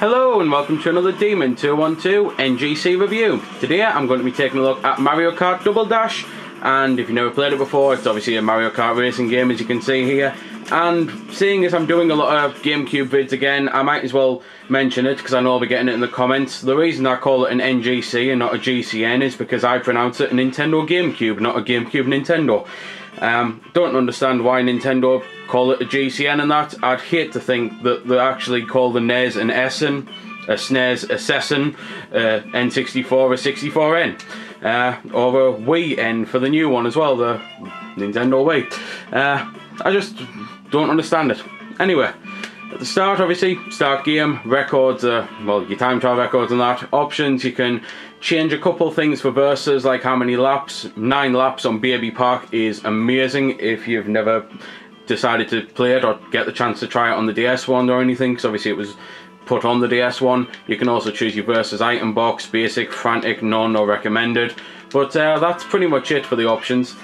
Hello and welcome to another Demon 212 NGC review. Today I'm going to be taking a look at Mario Kart Double Dash, and if you've never played it before, it's obviously a Mario Kart racing game, as you can see here. And seeing as I'm doing a lot of GameCube vids again, I might as well mention it because I know I'll be getting it in the comments. The reason I call it an NGC and not a GCN is because I pronounce it a Nintendo GameCube, not a GameCube Nintendo. Don't understand why Nintendo call it a GCN and that. I'd hate to think that they actually call the NES an Essen, a SNES a Sessen, N64 a 64N, or a Wii N for the new one as well, the Nintendo Wii. I just don't understand it. Anyway, at the start, obviously, start game, records, well, your time trial records and that. Options, you can change a couple things for verses, like how many laps. 9 laps on Baby Park is amazing if you've never decided to play it or get the chance to try it on the DS one or anything, because obviously it was put on the DS one. You can also choose your versus item box, basic, frantic, none or recommended. But that's pretty much it for the options.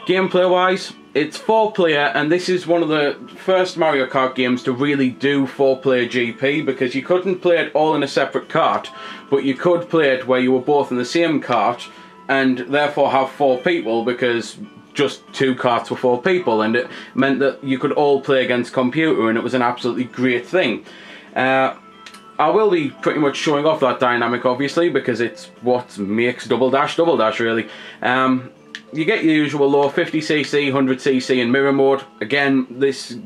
Gameplay wise, it's 4-player, and this is one of the first Mario Kart games to really do 4-player GP, because you couldn't play it all in a separate kart, but you could play it where you were both in the same kart and therefore have 4 people, because just 2 karts were 4 people, and it meant that you could all play against computer, and it was an absolutely great thing. I will be pretty much showing off that dynamic, obviously, because it's what makes Double Dash really. You get your usual low 50cc, 100cc and mirror mode. Again, this,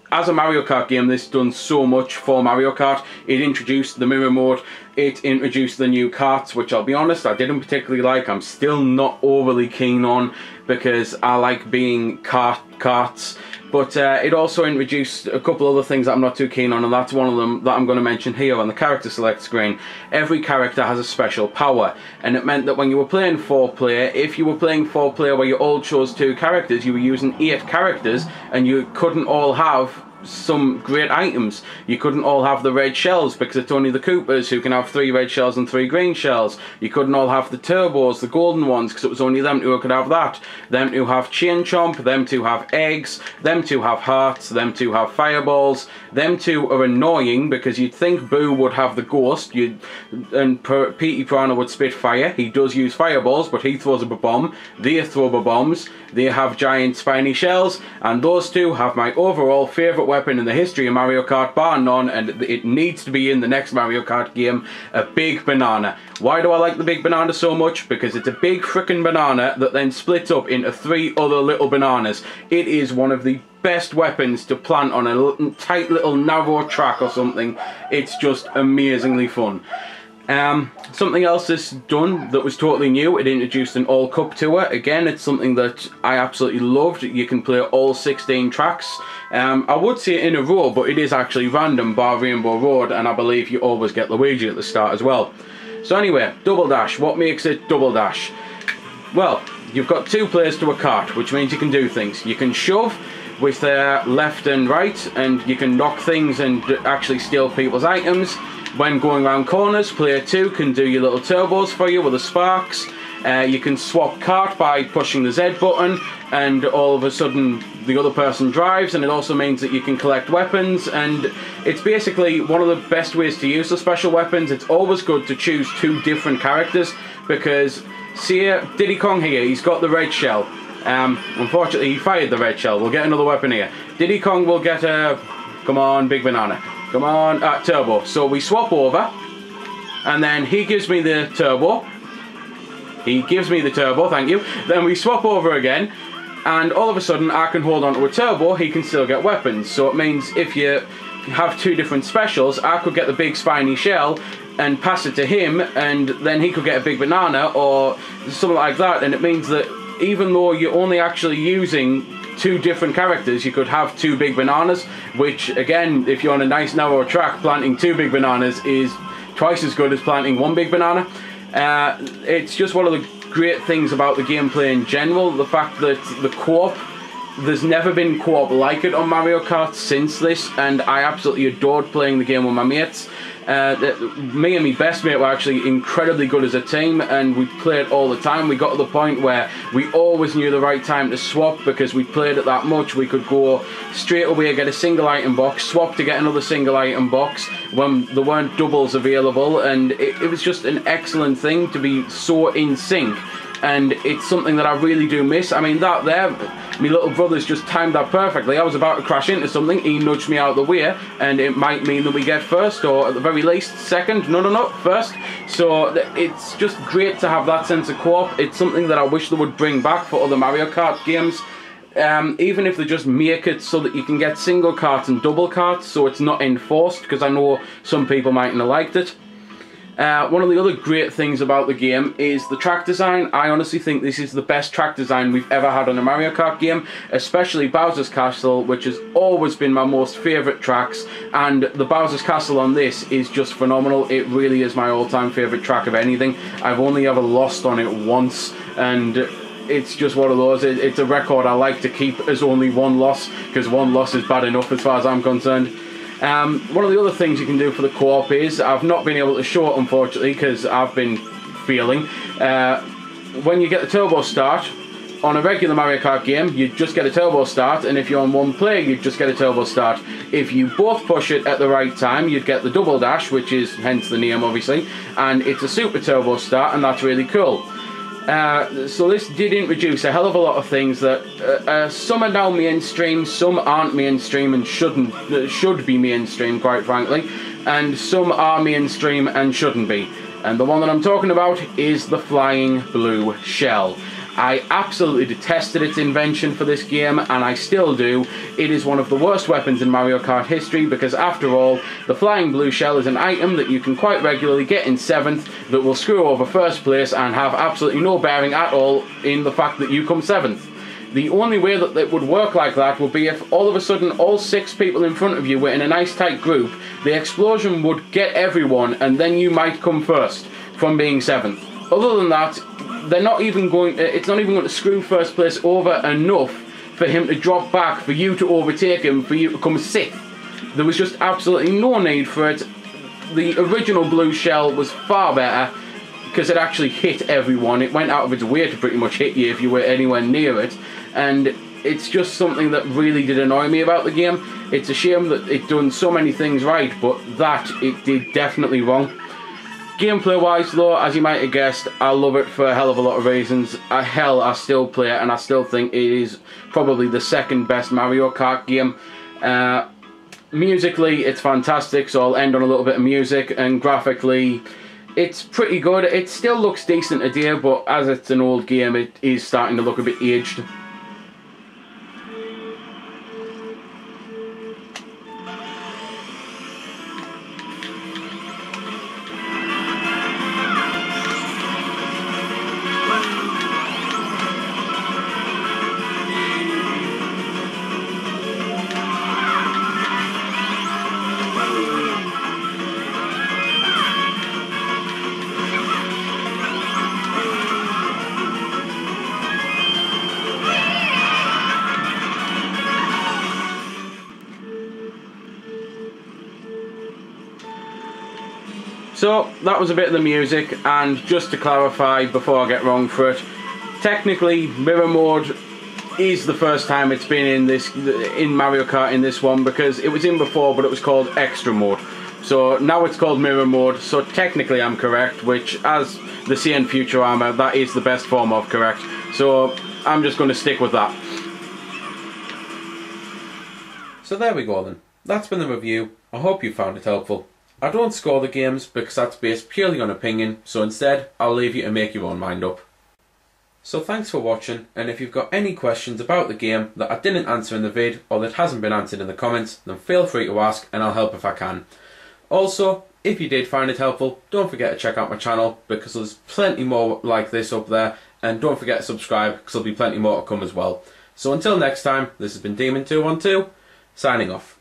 as a Mario Kart game, this done so much for Mario Kart. It introduced the mirror mode, it introduced the new karts, which I'll be honest, I didn't particularly like. I'm still not overly keen on, because I like being karts. But it also introduced a couple other things that I'm not too keen on, and that's one of them that I'm going to mention here on the character select screen. Every character has a special power, and it meant that when you were playing 4-player, if you were playing 4-player where you all chose 2 characters, you were using 8 characters, and you couldn't all have some great items. You couldn't all have the red shells, because it's only the Koopas who can have 3 red shells and 3 green shells. You couldn't all have the turbos, the golden ones, because it was only them who could have that. Them to have chain chomp, them to have eggs, them to have hearts, them to have fireballs. Them 2 are annoying, because you'd think Boo would have the ghost, and Petey Piranha would spit fire. He does use fireballs, but he throws up a bomb. They throw up bombs. They have giant spiny shells, and those 2 have my overall favourite weapon in the history of Mario Kart, bar none, and it needs to be in the next Mario Kart game, a big banana. Why do I like the big banana so much? Because it's a big frickin' banana that then splits up into 3 other little bananas. It is one of the best weapons to plant on a tight little narrow track or something. It's just amazingly fun. Something else that's done that was totally new, it introduced an all cup tour. Again, it's something that I absolutely loved. You can play all 16 tracks. I would say in a row, but it is actually random, bar Rainbow Road, and I believe you always get Luigi at the start as well. So anyway, Double Dash. What makes it Double Dash? Well, you've got 2 players to a kart, which means you can do things. You can shove with left and right, and you can knock things and actually steal people's items. When going around corners, player 2 can do your little turbos for you with the sparks. You can swap kart by pushing the Z button, and all of a sudden the other person drives, and it also means that you can collect weapons, and it's basically one of the best ways to use the special weapons. It's always good to choose 2 different characters, because see Diddy Kong here, he's got the red shell. Unfortunately he fired the red shell. We'll get another weapon here. Diddy Kong will get a, come on, big banana. Come on, turbo. So we swap over, and then he gives me the turbo. He gives me the turbo, thank you. Then we swap over again, and all of a sudden I can hold on to a turbo, he can still get weapons. So it means if you have 2 different specials, I could get the big spiny shell and pass it to him, and then he could get a big banana or something like that. And it means that even though you're only actually using 2 different characters, you could have 2 big bananas, which again, if you're on a nice narrow track, planting 2 big bananas is twice as good as planting 1 big banana. It's just one of the great things about the gameplay in general, the fact that the co-op, there's never been co-op like it on Mario Kart since this, and I absolutely adored playing the game with my mates. Me and my best mate were actually incredibly good as a team, and we played all the time. We got to the point where we always knew the right time to swap, because we played it that much. We could go straight away, get a single item box, swap to get another single item box when there weren't doubles available, and it was just an excellent thing to be so in sync. And it's something that I really do miss. I mean, that there, my little brother's just timed that perfectly. I was about to crash into something, he nudged me out of the way, and it might mean that we get first, or at the very least second. No, first. So it's just great to have that sense of co-op. It's something that I wish they would bring back for other Mario Kart games. Even if they just make it so that you can get single carts and double carts, so it's not enforced, because I know some people mightn't have liked it. One of the other great things about the game is the track design. I honestly think this is the best track design we've ever had on a Mario Kart game, especially Bowser's Castle, which has always been my most favourite tracks, and the Bowser's Castle on this is just phenomenal. It really is my all-time favourite track of anything. I've only ever lost on it once, and it's just one of those. It's a record I like to keep as only one loss, because one loss is bad enough as far as I'm concerned. One of the other things you can do for the co-op is, I've not been able to show it unfortunately because I've been failing, when you get the turbo start on a regular Mario Kart game, you just get a turbo start, and if you're on one player, you just get a turbo start. If you both push it at the right time, you'd get the double dash, which is hence the name obviously, and it's a super turbo start, and that's really cool. So this did introduce a hell of a lot of things that some are now mainstream, some aren't mainstream and should be mainstream, quite frankly, and some are mainstream and shouldn't be. And the one that I'm talking about is the flying blue shell. I absolutely detested its invention for this game, and I still do. It is one of the worst weapons in Mario Kart history, because after all, the flying blue shell is an item that you can quite regularly get in 7th that will screw over 1st place and have absolutely no bearing at all in the fact that you come 7th. The only way that it would work like that would be if all of a sudden all 6 people in front of you were in a nice tight group, the explosion would get everyone, and then you might come first from being 7th. Other than that, they're not even going. It's not even going to screw 1st place over enough for him to drop back, for you to overtake him, for you to come 6th. There was just absolutely no need for it. The original blue shell was far better, because it actually hit everyone. It went out of its way to pretty much hit you if you were anywhere near it, and it's just something that really did annoy me about the game. It's a shame that it done so many things right, but that it did definitely wrong. Gameplay wise though, as you might have guessed, I love it for a hell of a lot of reasons. Hell, I still play it, and I still think it is probably the 2nd best Mario Kart game. Musically, it's fantastic, so I'll end on a little bit of music, and graphically, it's pretty good. It still looks decent today, but as it's an old game, it is starting to look a bit aged. So that was a bit of the music, and just to clarify before I get wrong for it, technically mirror mode is the first time it's been in Mario Kart in this one, because it was in before but it was called extra mode. So now it's called mirror mode, so technically I'm correct, which, as the CN Futurama, that is the best form of correct. So I'm just going to stick with that. So there we go then. That's been the review. I hope you found it helpful. I don't score the games because that's based purely on opinion, so instead I'll leave you to make your own mind up. So thanks for watching, and if you've got any questions about the game that I didn't answer in the vid or that hasn't been answered in the comments, then feel free to ask and I'll help if I can. Also, if you did find it helpful, don't forget to check out my channel, because there's plenty more like this up there, and don't forget to subscribe because there'll be plenty more to come as well. So until next time, this has been Demon212, signing off.